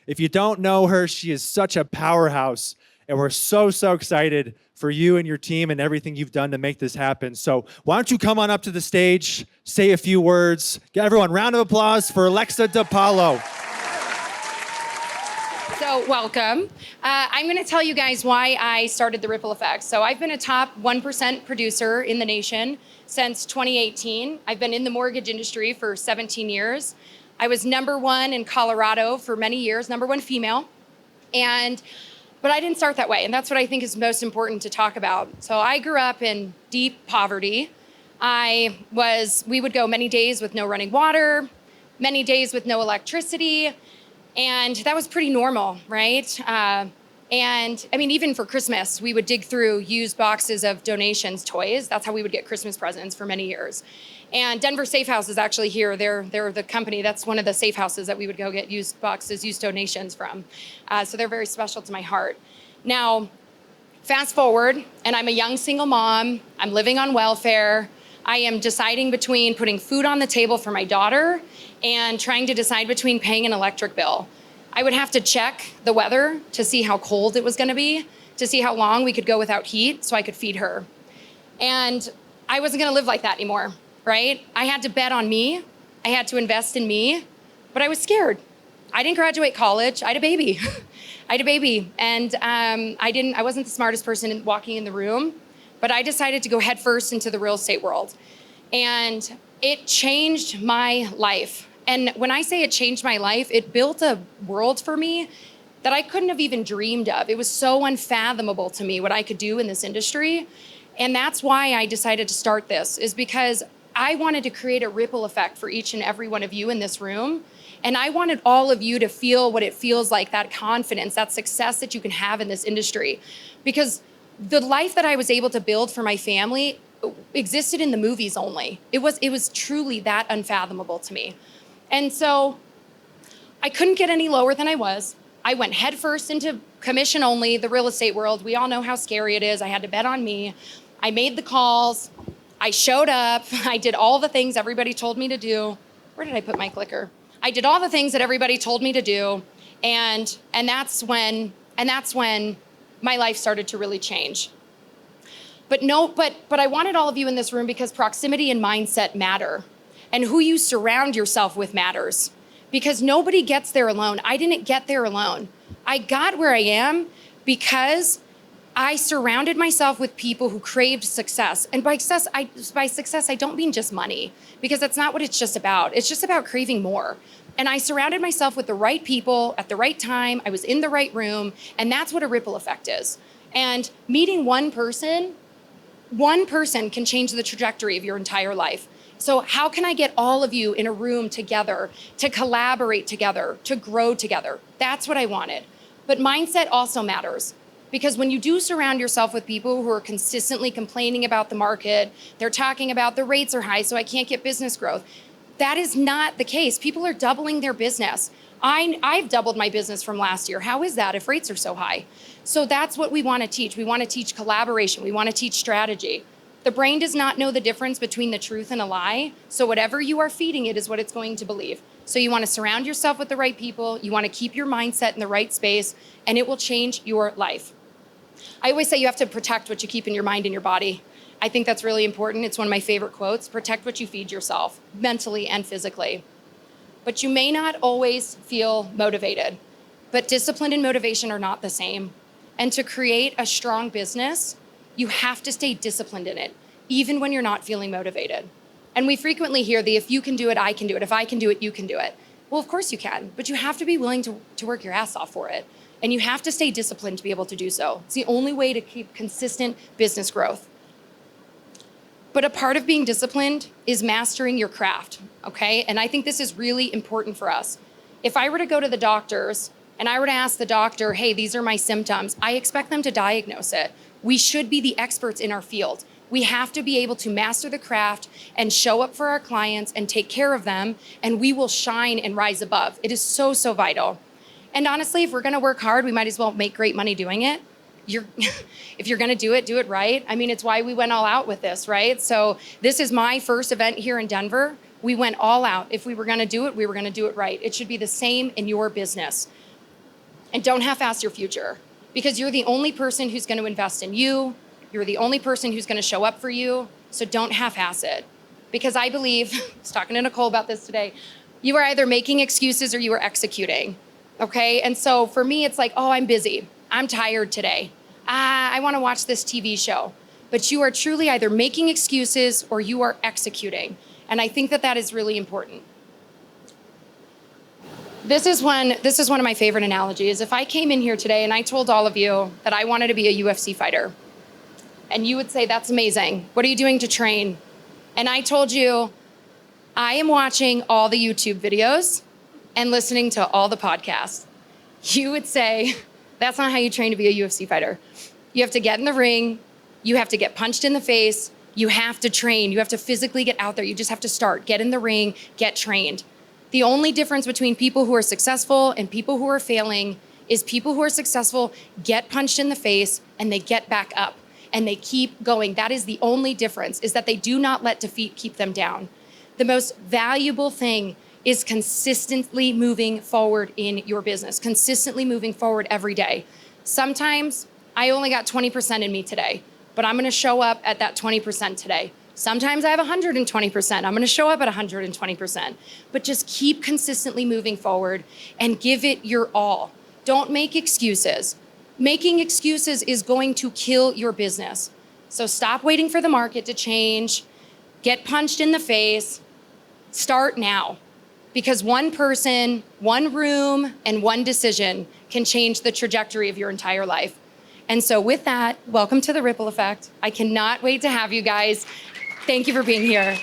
If you don't know her, she is such a powerhouse. And we're so excited for you and your team and everything you've done to make this happen. So why don't you come on up to the stage, say a few words. Get everyone, round of applause for Alexa DePaolo. So welcome. I'm going to tell you guys why I started the Ripple Effect. So I've been a top 1% producer in the nation since 2018. I've been in the mortgage industry for 17 years. I was number one in Colorado for many years, number one female. But I didn't start that way. And that's what I think is most important to talk about. So I grew up in deep poverty. We would go many days with no running water, many days with no electricity. And that was pretty normal, right? And I mean, even for Christmas, we would dig through used boxes of donations, toys. That's how we would get Christmas presents for many years. And Denver Safe House is actually here. They're the company. That's one of the safe houses that we would go get used boxes, used donations from. So they're very special to my heart. Now, fast forward, and I'm a young single mom. I'm living on welfare. I am deciding between putting food on the table for my daughter and trying to decide between paying an electric bill. I would have to check the weather to see how cold it was going to be, to see how long we could go without heat so I could feed her. And I wasn't going to live like that anymore, right? I had to bet on me. I had to invest in me, but I was scared. I didn't graduate college. I had a baby. And I wasn't the smartest person walking in the room, but I decided to go headfirst into the real estate world. And it changed my life. And when I say it changed my life, it built a world for me that I couldn't have even dreamed of. It was so unfathomable to me what I could do in this industry. And that's why I decided to start this, is because I wanted to create a ripple effect for each and every one of you in this room. And I wanted all of you to feel what it feels like, that confidence, that success that you can have in this industry. Because the life that I was able to build for my family existed in the movies only. It was truly that unfathomable to me. And so I couldn't get any lower than I was. I went headfirst into commission only, the real estate world. We all know how scary it is. I had to bet on me. I made the calls. I showed up. I did all the things everybody told me to do. Where did I put my clicker? I did all the things that everybody told me to do. And that's when my life started to really change. But I wanted all of you in this room because proximity and mindset matter. And who you surround yourself with matters. Because nobody gets there alone. I didn't get there alone. I got where I am because I surrounded myself with people who craved success. And by success, I don't mean just money, because that's not what it's just about. It's just about craving more. And I surrounded myself with the right people at the right time. I was in the right room. And that's what a ripple effect is. And meeting one person can change the trajectory of your entire life. So how can I get all of you in a room together, to collaborate together, to grow together? That's what I wanted. But mindset also matters, because when you do surround yourself with people who are consistently complaining about the market, they're talking about the rates are high, so I can't get business growth. That is not the case. People are doubling their business. I've doubled my business from last year. How is that if rates are so high? So that's what we want to teach. We want to teach collaboration. We want to teach strategy. The brain does not know the difference between the truth and a lie. So whatever you are feeding it is what it's going to believe. So you want to surround yourself with the right people. You want to keep your mindset in the right space, and it will change your life. I always say you have to protect what you keep in your mind and your body. I think that's really important. It's one of my favorite quotes. Protect what you feed yourself, mentally and physically. But you may not always feel motivated. But discipline and motivation are not the same. And to create a strong business, you have to stay disciplined in it, even when you're not feeling motivated. And we frequently hear the, if you can do it, I can do it. If I can do it, you can do it. Well, of course you can, but you have to be willing to work your ass off for it. And you have to stay disciplined to be able to do so. It's the only way to keep consistent business growth. But a part of being disciplined is mastering your craft, okay? And I think this is really important for us. If I were to go to the doctors and I were to ask the doctor, hey, these are my symptoms, I expect them to diagnose it. We should be the experts in our field. We have to be able to master the craft and show up for our clients and take care of them, and we will shine and rise above. It is so, so vital. And honestly, if we're gonna work hard, we might as well make great money doing it. If you're gonna do it right. I mean, it's why we went all out with this, right? So this is my first event here in Denver. We went all out. If we were gonna do it, we were gonna do it right. It should be the same in your business. and don't half-ass your future, because you're the only person who's going to invest in you. You're the only person who's going to show up for you. So don't half-ass it. Because I believe, I was talking to Nicole about this today, you are either making excuses or you are executing. Okay? And so for me, it's like, oh, I'm busy. I'm tired today. I want to watch this TV show. But you are truly either making excuses or you are executing. And I think that that is really important. This is one of my favorite analogies. If I came in here today and I told all of you that I wanted to be a UFC fighter, and you would say, that's amazing. What are you doing to train? And I told you, I am watching all the YouTube videos and listening to all the podcasts. You would say, that's not how you train to be a UFC fighter. You have to get in the ring. You have to get punched in the face. You have to train. You have to physically get out there. You just have to start. Get in the ring, get trained. The only difference between people who are successful and people who are failing is people who are successful get punched in the face and they get back up and they keep going. That is the only difference, is that they do not let defeat keep them down. The most valuable thing is consistently moving forward in your business, consistently moving forward every day. Sometimes I only got 20% in me today, but I'm gonna show up at that 20% today. Sometimes I have 120%. I'm gonna show up at 120%. But just keep consistently moving forward and give it your all. Don't make excuses. Making excuses is going to kill your business. So stop waiting for the market to change. Get punched in the face. Start now. Because one person, one room, and one decision can change the trajectory of your entire life. And so with that, welcome to the Ripple Effect. I cannot wait to have you guys. Thank you for being here.